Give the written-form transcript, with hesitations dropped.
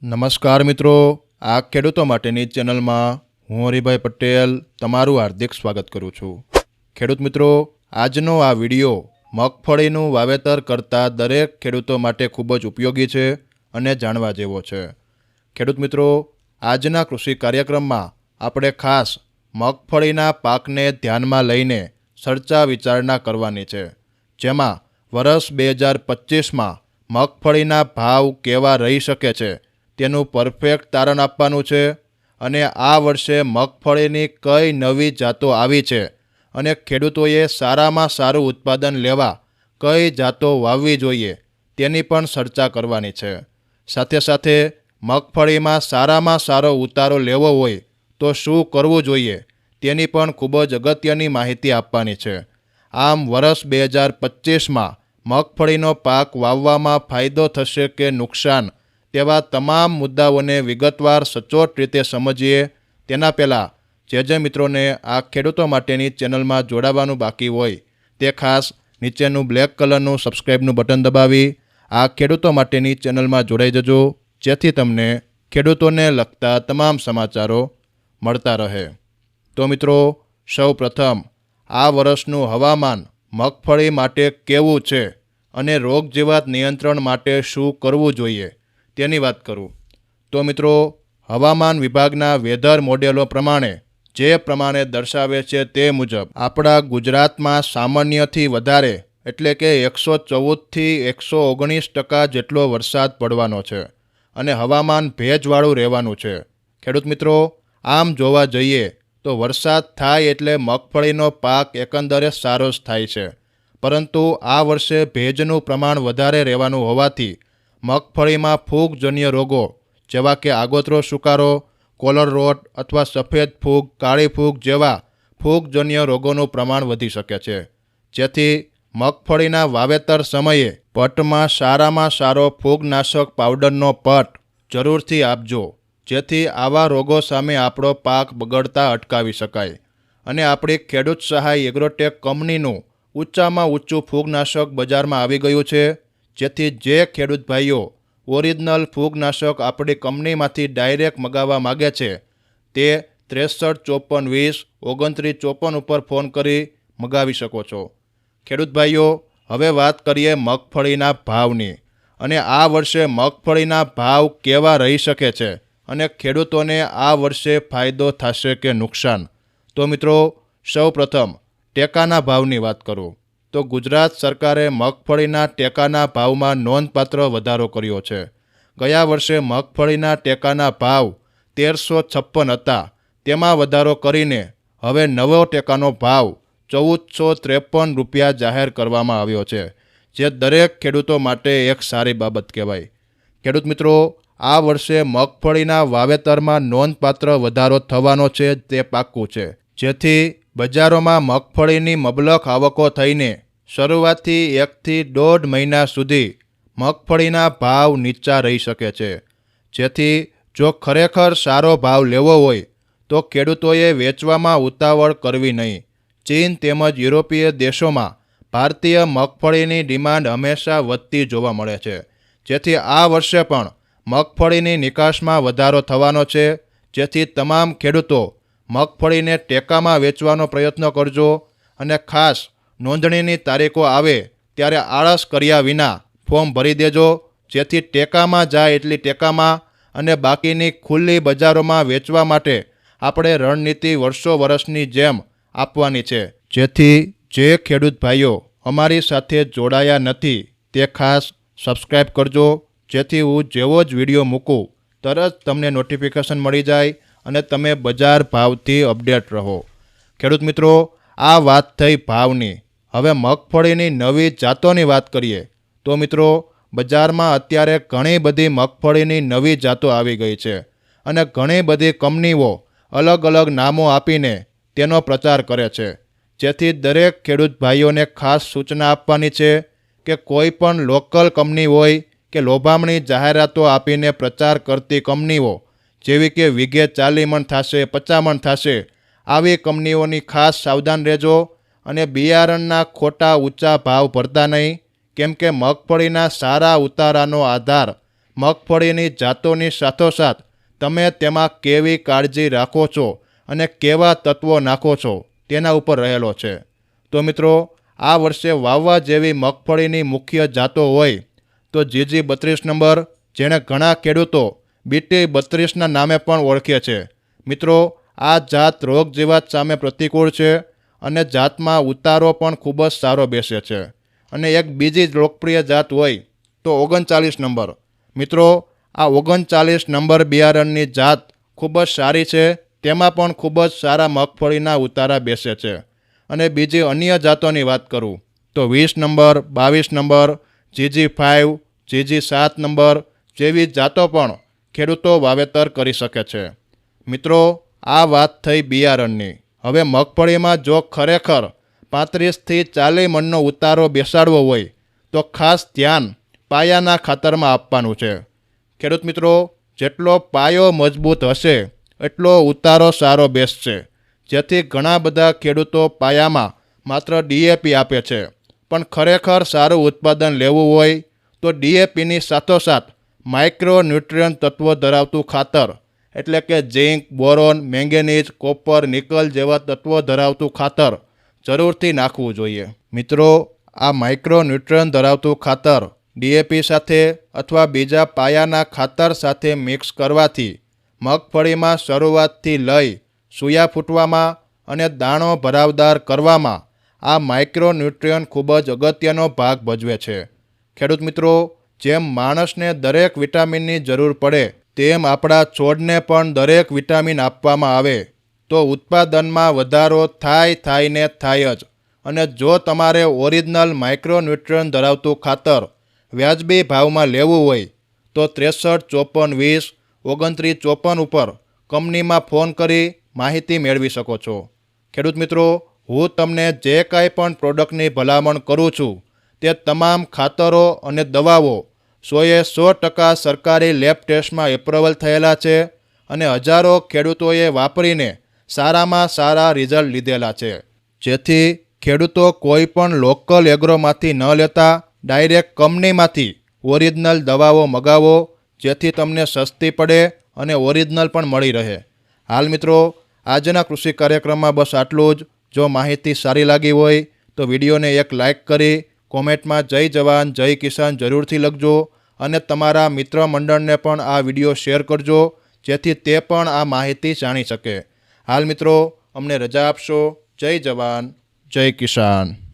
નમસ્કાર મિત્રો, આ ખેડૂતો માટેની ચેનલમાં હું હરિભાઈ પટેલ તમારું હાર્દિક સ્વાગત કરું છું। ખેડૂત મિત્રો, આજનો આ વિડીયો મગફળીનું વાવેતર કરતા દરેક ખેડૂતો માટે ખૂબ જ ઉપયોગી છે અને જાણવા જેવો છે। ખેડૂત મિત્રો, આજના કૃષિ કાર્યક્રમમાં આપણે ખાસ મગફળીના પાકને ધ્યાનમાં લઈને ચર્ચા વિચારણા કરવાની છે, જેમાં વર્ષ 2025માં મગફળીના ભાવ કેવા રહી શકે છે તેનું પરફેક્ટ તારણ આપવાનું છે અને આ વર્ષે મગફળીની કઈ નવી જાતો આવી છે અને ખેડૂતોએ સારામાં સારું ઉત્પાદન લેવા કઈ જાતો વાવવી જોઈએ તેની પણ ચર્ચા કરવાની છે। સાથે સાથે મગફળીમાં સારામાં સારો ઉતારો લેવો હોય તો શું કરવું જોઈએ તેની પણ ખૂબ જ અગત્યની માહિતી આપવાની છે। આમ વર્ષ 2025માં મગફળીનો પાક વાવવામાં ફાયદો થશે કે નુકસાન તેવા તમામ મુદ્દાઓને વિગતવાર સચોટ રીતે સમજીએ તેના પહેલાં જે મિત્રોને આ ખેડૂતો માટેની ચેનલમાં જોડાવાનું બાકી હોય તે ખાસ નીચેનું બ્લેક કલરનું સબસ્ક્રાઈબનું બટન દબાવી આ ખેડૂતો માટેની ચેનલમાં જોડાઈ જજો, જેથી તમને ખેડૂતોને લગતા તમામ સમાચારો મળતા રહે। તો મિત્રો, સૌ પ્રથમ આ વર્ષનું હવામાન મગફળી માટે કેવું છે અને રોગ જીવાત નિયંત્રણ માટે શું કરવું જોઈએ તેની વાત કરું તો મિત્રો, હવામાન વિભાગના વેધર મોડેલો પ્રમાણે જે પ્રમાણે દર્શાવે છે તે મુજબ આપણા ગુજરાતમાં સામાન્યથી વધારે એટલે કે 114થી 119% જેટલો વરસાદ પડવાનો છે અને હવામાન ભેજવાળું રહેવાનું છે। ખેડૂત મિત્રો, આમ જોવા જઈએ તો વરસાદ થાય એટલે મગફળીનો પાક એકંદરે સારો જ થાય છે, પરંતુ આ વર્ષે ભેજનું પ્રમાણ વધારે રહેવાનું હોવાથી મગફળીમાં ફૂગજન્ય રોગો જેવા કે આગોતરો સુકારો, કોલર રોટ અથવા સફેદ ફૂગ, કાળી ફૂગ જેવા ફૂગજન્ય રોગોનું પ્રમાણ વધી શકે છે, જેથી મગફળીના વાવેતર સમયે પટમાં સારામાં સારો ફૂગનાશક પાવડરનો પટ જરૂરથી આપજો, જેથી આવા રોગો સામે આપણો પાક બગડતા અટકાવી શકાય। અને આપણી ખેડૂત સહાય એગ્રોટેક કંપનીનું ઊંચામાં ઊંચું ફૂગનાશક બજારમાં આવી ગયું છે, જેથી જે ખેડૂત ભાઈઓ ઓરિજિનલ ફૂગનાશક આપણી કંપનીમાંથી ડાયરેક્ટ મગાવવા માગે છે તે 63 54 20 29 54 ઉપર ફોન કરી મગાવી શકો છો। ખેડૂત ભાઈઓ, હવે વાત કરીએ મગફળીના ભાવની અને આ વર્ષે મગફળીના ભાવ કેવા રહી શકે છે અને ખેડૂતોને આ વર્ષે ફાયદો થશે કે નુકસાન। તો મિત્રો, સૌ પ્રથમ ટેકાના ભાવની વાત કરું તો ગુજરાત સરકારે મગફળીના ટેકાના ભાવમાં નોંધપાત્ર વધારો કર્યો છે। ગયા વર્ષે મગફળીના ટેકાના ભાવ 1356 હતા, તેમાં વધારો કરીને હવે નવો ટેકાનો ભાવ 1453 રૂપિયા જાહેર કરવામાં આવ્યો છે, જે દરેક ખેડૂતો માટે એક સારી બાબત કહેવાય। ખેડૂત મિત્રો, આ વર્ષે મગફળીના વાવેતરમાં નોંધપાત્ર વધારો થવાનો છે તે પાક્કું છે, જેથી બજારોમાં મગફળીની મબલખ આવકો થઈને શરૂઆતથી 1 થી 1.5 મહિના સુધી મગફળીના ભાવ નીચા રહી શકે છે, જેથી જો ખરેખર સારો ભાવ લેવો હોય તો ખેડૂતોએ વેચવામાં ઉતાવળ કરવી નહીં। ચીન તેમજ યુરોપીય દેશોમાં ભારતીય મગફળીની ડિમાન્ડ હંમેશા વધતી જોવા મળે છે, જેથી આ વર્ષે પણ મગફળીની નિકાસમાં વધારો થવાનો છે, જેથી તમામ ખેડૂતો મગફળીને ટેકામાં વેચવાનો પ્રયત્ન કરજો અને ખાસ નોંધણીની તારીખો આવે ત્યારે આળસ કર્યા વિના ફોર્મ ભરી દેજો, જેથી ટેકામાં જાય એટલી ટેકામાં અને બાકીની ખુલ્લી બજારોમાં વેચવા માટે આપણે રણનીતિ વર્ષોની જેમ આપવાની છે, જેથી જે ખેડૂત ભાઈઓ અમારી સાથે જોડાયા નથી તે ખાસ સબસ્ક્રાઈબ કરજો, જેથી હું જેવો જ વિડીયો મૂકું તરત તમને નોટિફિકેશન મળી જાય અને તમે બજાર ભાવથી અપડેટ રહો। ખેડૂત મિત્રો, આ વાત થઈ ભાવની। હવે મગફળીની નવી જાતોની વાત કરીએ તો મિત્રો, બજારમાં અત્યારે ઘણી બધી મગફળીની નવી જાતો આવી ગઈ છે અને ઘણી બધી કંપનીઓ અલગ અલગ નામો આપીને તેનો પ્રચાર કરે છે, જેથી દરેક ખેડૂત ભાઈઓને ખાસ સૂચના આપવાની છે કે કોઈ પણ લોકલ કંપની હોય કે લોભામણી જાહેરાતો આપીને પ્રચાર કરતી કંપનીઓ જેવી કે વીઘે 40 મણ થશે, 50 મણ થશે, આવી કંપનીઓની ખાસ સાવધાન રહેજો અને બિયારણના ખોટા ઊંચા ભાવ ભરતા નહીં, કેમ કે મગફળીના સારા ઉતારાનો આધાર મગફળીની જાતોની સાથોસાથ તમે તેમાં કેવી કાળજી રાખો છો અને કેવા તત્વો નાખો છો તેના ઉપર રહેલો છે. તો મિત્રો, આ વર્ષે વાવવા જેવી મગફળીની મુખ્ય જાતો હોય તો જીજી 32 નંબર, જેણે ઘણા ખેડૂતો બીટી 32ના નામે પણ ઓળખે છે. મિત્રો, આ જાત રોગ જીવાત સામે પ્રતિકૂળ છે અને જાતમાં ઉતારો પણ ખૂબ જ સારો બેસે છે. અને એક બીજી લોકપ્રિય જાત હોય તો 39 નંબર. મિત્રો, આ 39 નંબર બિયારણની જાત ખૂબ જ સારી છે, તેમાં પણ ખૂબ જ સારા મગફળીના ઉતારા બેસે છે. અને બીજી અન્ય જાતોની વાત કરું તો 20 નંબર, 22 નંબર, જીજી 5, જીજી 7 નંબર જેવી જાતો પણ ખેડૂતો વાવેતર કરી શકે છે. મિત્રો, આ વાત થઈ બિયારણની. હવે મગફળીમાં જો ખરેખર 35થી 40 મણનો ઉતારો બેસાડવો હોય તો ખાસ ધ્યાન પાયાના ખાતરમાં આપવાનું છે. ખેડૂત મિત્રો, જેટલો પાયો મજબૂત હશે એટલો ઉતારો સારો બેસશે. જેથી ઘણા બધા ખેડૂતો પાયામાં માત્ર ડીએપી આપે છે, પણ ખરેખર સારું ઉત્પાદન લેવું હોય તો ડીએપીની સાથોસાથ માઇક્રો ન્યુટ્રિયન તત્વો ધરાવતું ખાતર એટલે કે ઝીંક, બોરોન, મેંગેનીઝ, કોપર, નિકલ જેવા તત્વો ધરાવતું ખાતર જરૂરથી નાખવું જોઈએ. મિત્રો, આ માઇક્રો ન્યુટ્રિયન ધરાવતું ખાતર ડીએપી સાથે અથવા બીજા પાયાના ખાતર સાથે મિક્સ કરવાથી મગફળીમાં શરૂઆતથી લઈ સૂયા ફૂટવામાં અને દાણો ભરાવદાર કરવામાં આ માઇક્રો ન્યુટ્રિયન ખૂબ જ અગત્યનો ભાગ ભજવે છે. ખેડૂત મિત્રો, જેમ માણસને દરેક વિટામિનની જરૂર પડે તેમ આપણા છોડને પણ દરેક વિટામિન આપવામાં આવે તો ઉત્પાદનમાં વધારો થાય જ. અને જો તમારે ઓરિજિનલ માઇક્રો ન્યુટ્રિયન ધરાવતું ખાતર વ્યાજબી ભાવમાં લેવું હોય તો 63 54 20 29 54 ઉપર કંપનીમાં ફોન કરી માહિતી મેળવી શકો છો. ખેડૂત મિત્રો, હું તમને જે કાંઈ પણ પ્રોડક્ટની ભલામણ કરું છું તે તમામ ખાતરો અને દવાઓ 100% સરકારી લેબ ટેસ્ટમાં એપ્રુવલ થયેલા છે અને હજારો ખેડૂતોએ વાપરીને સારામાં સારા રિઝલ્ટ લીધેલા છે. જેથી ખેડૂતો કોઈ પણ લોકલ એગ્રોમાંથી ન લેતા ડાયરેક્ટ કંપનીમાંથી ઓરિજિનલ દવાઓ મગાવો, જેથી તમને સસ્તી પડે અને ઓરિજિનલ પણ મળી રહે. હાલ મિત્રો, આજના કૃષિ કાર્યક્રમમાં બસ આટલું જ. જો માહિતી સારી લાગી હોય તો વિડીયોને એક લાઇક કરી કોમેન્ટમાં જય જવાન જય કિસાન જરૂરથી લખજો અને તમારા મિત્ર મંડળને પણ આ વિડીયો શેર કરજો, જેથી તે પણ આ માહિતી જાણી શકે. હાલ મિત્રો, અમને રજા આપશો. જય જવાન જય કિસાન.